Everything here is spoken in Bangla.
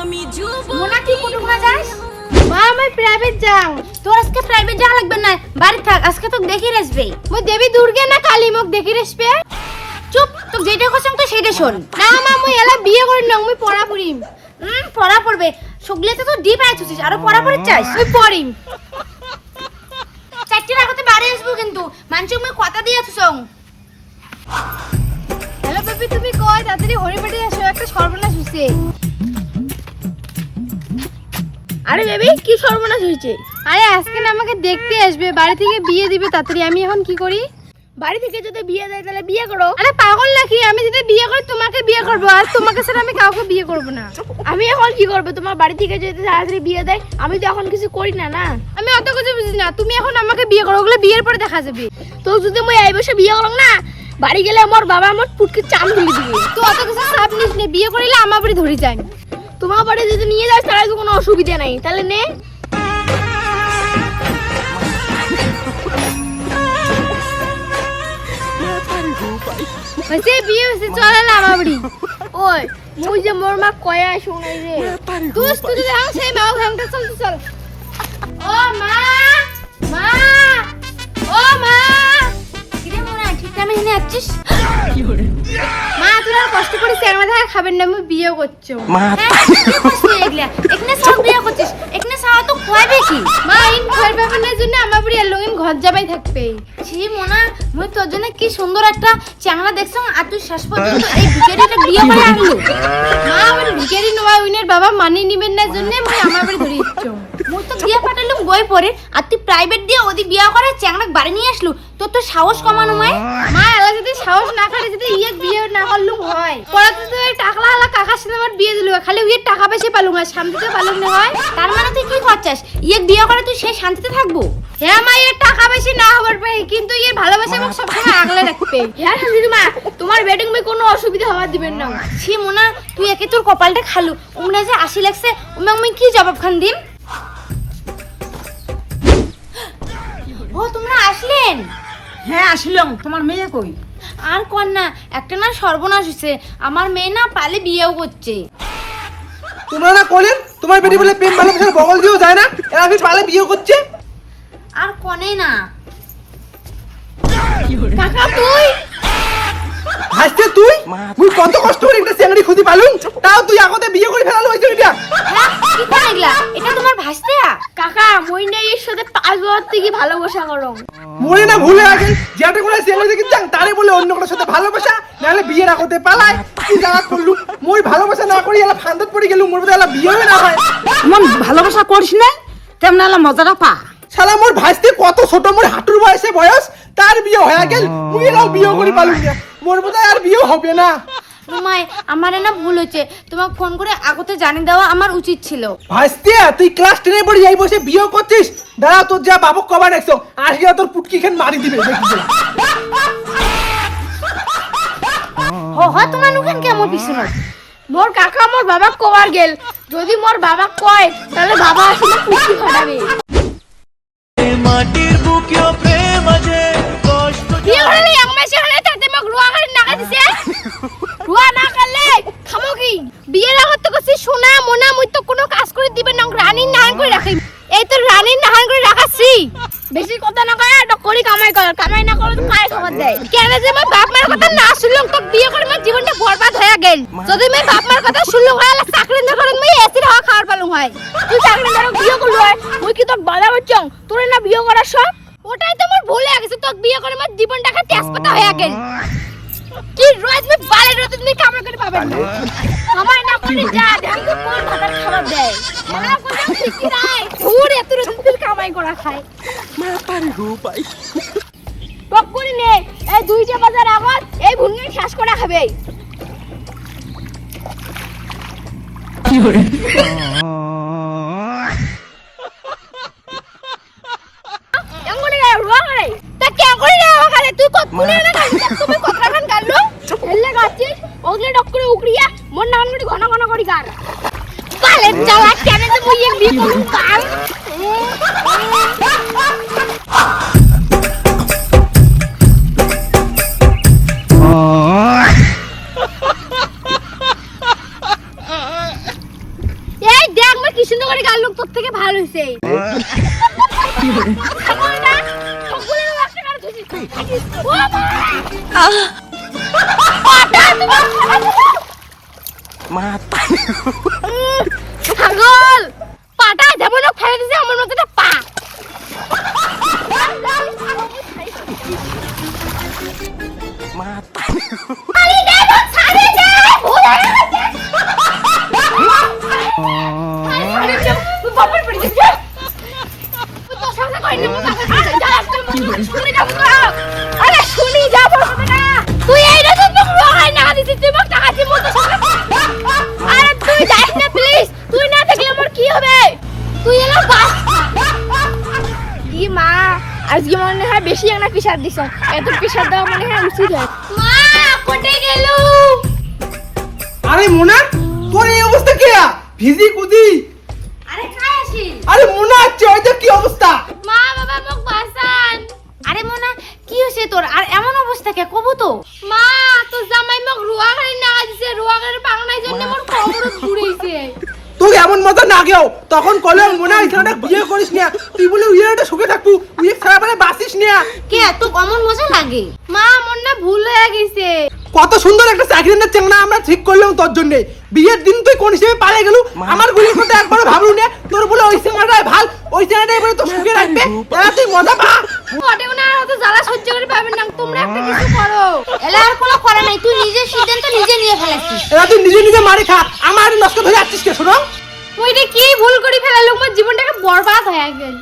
মোনা তুই কোটুকনা যাস? মা আমি প্রাইভেট যাও। তোর আজকে প্রাইভেট যাওয়া লাগবে না, বাড়ি থাক। আজকে তোকে দেখি আসবে। মই দেবী দুর্গে না কালী মুখ দেখি আসবে। চুপ, তোকে যেটা কইছাম তো সেটা শোন। না মা মই এলা বিয়ে করি না, মই পড়া পড়িম। পড়া পড়বে সগলেতে তো ডিপ আইছিস, আর পড়া পড়ি চাইস? মই পড়িম। চারটির আগতে বাড়ি আসবো কিন্তু মানছি মই কথা দিয়ে আছছং। হ্যালো বেবি, তুমি কই তাড়াতাড়ি হরিবাড়ি আসো, একটা সর্বনাশ হইছে। আরে বেবি কি সর্বনাশ হয়েছে? আরে আজকে না আমাকে দেখতে আসবে, বাড়ি থেকে বিয়ে দিবে তাড়াতাড়ি। আমি এখন কি করি? বাড়ি থেকে যদি বিয়ে দেয় তাহলে বিয়ে করো। আরে পাগল নাকি? আমি যদি বিয়ে করি তোমাকে বিয়ে করব, আর তোমাকে ছাড়া আমি কাউকে বিয়ে করব না। আমি এখন কি করব? তোমার বাড়ি থেকে যদি তাড়াতাড়ি বিয়ে দেয়, আমি তো এখন কিছু করি না। না আমি অত কিছু বুঝি না, তুমি এখন আমাকে বিয়ে করো, ওগুলো বিয়ের পরে দেখা যাবে। তো যদি মই এই বছর বিয়ে করলাম না, বাড়ি গেলে আমার বাবা আমার পুটকে চাম ধরে দিবে। তো অত কিছু চাপ নিস নে, বিয়ে করিলে আমার বাড়ি ধরে যাই। তোমার বাড়ি যদি নিয়ে যাস তাহলে তো কোনো অসুবিধা নাই, তাহলে নে। হইছে বিয়ে হইছে, চলে না আমার বাড়ি। ওই মুই যে মোর মা কয়া শুনাই রে, তুই যদি আও সেই মাও ঘামটা চল চল। ও মা, মা, ও মা, কিরে মোরা ঠিক টাইমে এনে আসছিস? মা তুই আর কষ্ট করে চেয়ার মাথা খাবেন না, আমি বিয়ে করছো। মা কি করছিস এগুলা? এখানে সব বিয়ে করছিস, এখানে সারা তো খোয়াবে কি? মা ইন খোয়ার ব্যাপারের জন্য আমার বাড়ি এলো ইন ঘর যাবাই থাকবে। ছি মোনা, মই তোর জন্য কি সুন্দর একটা চ্যাংড়া দেখছং, আর তুই শেষ পর্যন্ত এই ভিখারিটা বিয়ে করে আনলু। মা আমার ভিখারি নয়, উইনের বাবা মানি নিবেন না জন্য মই আমার বাড়ি ধরে ইচ্ছো। মই তো বিয়ে পাঠালুম বই পড়ে, আর তুই প্রাইভেট দিয়ে ওদি বিয়ে করে চ্যাংড়া বাড়ি নিয়ে আসলু। তোর তো সাহস কমানো হয়। মা এলা যদি সাহস না করে যদি ইয়ে বিয়ে না করলুম হয়, পরে তো তুই টাকলা হালা কাকার সাথে আমার বিয়ে দিলু, খালি ইয়ে টাকা বেশি পালুম আর শান্তিতে পালুম না হয়। তার মানে তুই কি করছিস? ইয়ে বিয়ে করে তুই সেই শান্তিতে থাকবো? হ্যাঁ মা, এর টাকা বেশি না হবার পাই, কিন্তু এর ভালোবাসা আমাকে সবসময় আগলে রাখবে। হ্যাঁ শান্তি মা, তোমার বেডিং মে কোনো অসুবিধা হওয়ার দিবেন না। ছি মোনা, তুই একে তোর কপালটা খালু, উমরা যে 80 লাগছে, উমরা আমি কি জবাব খান দিম? ও তোমরা আসলেন? হ্যাঁ আসলাম। তোমার মেয়ে কই? আর কোন না, একটা না সর্বনাশ হইছে, আমার মেয়ে না পালে বিয়েও করছে। তোমরা না কলেন তোমার বেটি বলে প্রেম ভালোবাসার বগল দিয়েও যায় না, এরা ফির পালে বিয়ে করছে। আর কোনে না কাকা তুই হাসতে তুই মুই কত কষ্ট করে একটা চেংড়ি খুঁজি পালুম, তাও তুই আগতে বিয়ে করে ফেলালো হইছে এটা। হ্যাঁ কি কইলা? এটা তোমার ভাসতেয়া? কাকা মই না এর সাথে 5 বছর থেকে ভালোবাসা করো। মরে না ভুলে আগে যেটা করে চেংড়ি দেখি চাং তারে বলে অন্য কারোর সাথে ভালোবাসা, নাহলে বিয়ের আগতে পালায়। কি জানা করলু, মই ভালোবাসা না করি এলা ফান্দত পড়ে গেলু, মোর বদলা বিয়ে হবে না হয়। মন ভালোবাসা করিস না, তেমন আলা মজাটা পা। শালা মোর ভাইস্তে কত ছোট, মোর হাঁটুর বয়সে বয়স, তার বিয়ে হয়ে গেল, মুই এলাও বিয়ে করি পালুম না, মোর বোধহয় আর বিয়ে হবে না। মাই আমার না ভুল হচ্ছে, তোমাকে ফোন করে আগতে জানিয়ে দেওয়া আমার উচিত ছিল। ভাইস্তে তুই ক্লাস 10 পড়ি এই বসে বিয়ে করছিস? দাঁড়া তোর যা বাবু কবা দেখছো, আর গিয়া তোর পুটকি খান মারি দিবে দেখি। হ তোমার নুখান কেমন পিছনে? মোর কাকা মোর বাবা কবার গেল, যদি মোর বাবা কয় তাহলে বাবা আসলে পুটকি ফাটাবে। মাটির বুকে প্রেম আছে কষ্ট বিয়ে করলে এক মাসে হলে তাতে মোক রুয়া করে নাকা দিছে। রুয়া না করলে খামো কি? বিয়ের আগত তো কইছি সোনা মোনা মুই তো কোনো কাজ করে দিবেন না, রানীর নাহান করে রাখি। এই তো রানীর নাহান করে রাখাছি। বেশি কথা না কয় ডকরি কামাই কর, কামাই না করলে তো কায় খবর দেয়। কেন যে মই বাপ মার কথা না শুনলাম, তো বিয়ে করে মোর জীবনটা বরবাদ হয়ে গেল। যদি মই বাপ মার কথা শুনলুম হয় চাকরি না করেন মই এসির হাওয়া খাওয়ার পালুম হয়। তুই চাকরি না বিয়ে করলু হয়, মুই কি তোর বাধা হচ্ছং? তোরে না বিয়ে করার সব? ওটাই তো মোর ভুল হয়ে গেছে, তোর বিয়ে করে মোর জীবনটাকে তেজপাতা হয়ে গেল। কি রোজ মে বালে রোজ তুমি কামাই করে পাবেন না, কামাই না করে যা ঢাঙ্গ কোন ভাতার খাবার দেয় না কোন ঠিক নাই। ঘুরে এত রোজ তুই কামাই করা খায় মাতারি গো পাই। বক করি নে, এই 2টা বাজার আগত এই ভুঙ্গি শেষ করে খাবে। কি করে এঙ্গলে রুয়া করে তা কে করে রে ওখানে তুই কত পুনে না তুমি কথা খান গাললো এলে গাছিস ওগলে ডক করে উকরিয়া মন নান করে ঘন ঘন করি গার বালে জ্বালা কেন যে মুই এক বিয়ে করুম কাল। সুন্দর করে গাল লোক তোর থেকে ভালো হয়েছে ছাগল পাটা যেমন ফেলে দিছে আমার মতো একটা পা আরে দেখো ছাড়ে যায় ভুলে গেছে আরে তুই বাপের পড়ে গেছিস তো সামনে কই নিব যা শুনি যাব আরে শুনি যাব না তুই এই না তো রোহাই না দিছিস তুই মোক টাকা দিবি মতো আরে তুই যাস না প্লিজ তুই না থাকলে আমার কি হবে তুই এলো বাস ই মা আজকে মনে হয় বেশি একটা পিসার দিছ এত পিসার দেওয়া মনে হয় উচিত হয় মা কোটে গেল আরে মোনা তোর এই অবস্থা কি ভিজি কুদি আরে খাই আসি আরে মোনা আচ্ছা ওই তো কি অবস্থা মা বাবা মোক বাঁচান আরে মোনা কি হইছে তোর আর এমন অবস্থা কে কবু তো মা তো জামাই মোক রুয়া গাড়ি না দিছে রুয়া গাড়ি পাংনাই জন্য মোর কোমর ঘুরেইছে তুই এমন মজা না গেও তখন কলে মোনা এখানে বিয়ে করিস না তুই বলে উইয়াটা সুখে থাকবি উই ছাড়া মানে বাসিস না কে তো কমন মজা লাগে মা মন না ভুল হয়ে গেছে কত সুন্দর একটা চাকরি না চেংনা আমরা ঠিক করলাম তোর জন্য বিয়ের দিন তুই কোন হিসেবে পালিয়ে গেলু আমার গুলির কথা একবার ভাবলু না তোর বলে ওই সিনেমাটাই ভাল ওই সিনেমাটাই বলে তো সুখে রাখবে এরা তুই মজা পা ওটাও না অত জ্বালা সহ্য করে পাবেন না তোমরা একটা কিছু করো এলা আর কোনো করা নাই তুই নিজের সিদ্ধান্ত নিজে নিয়ে ফেলাছিস এরা তুই নিজে নিজে মারি খা আমার নষ্ট ধরে যাচ্ছিস কে শোনো ওইটা কি ভুল করে ফেলালো আমার জীবনটাকে বরবাদ হয়ে গেল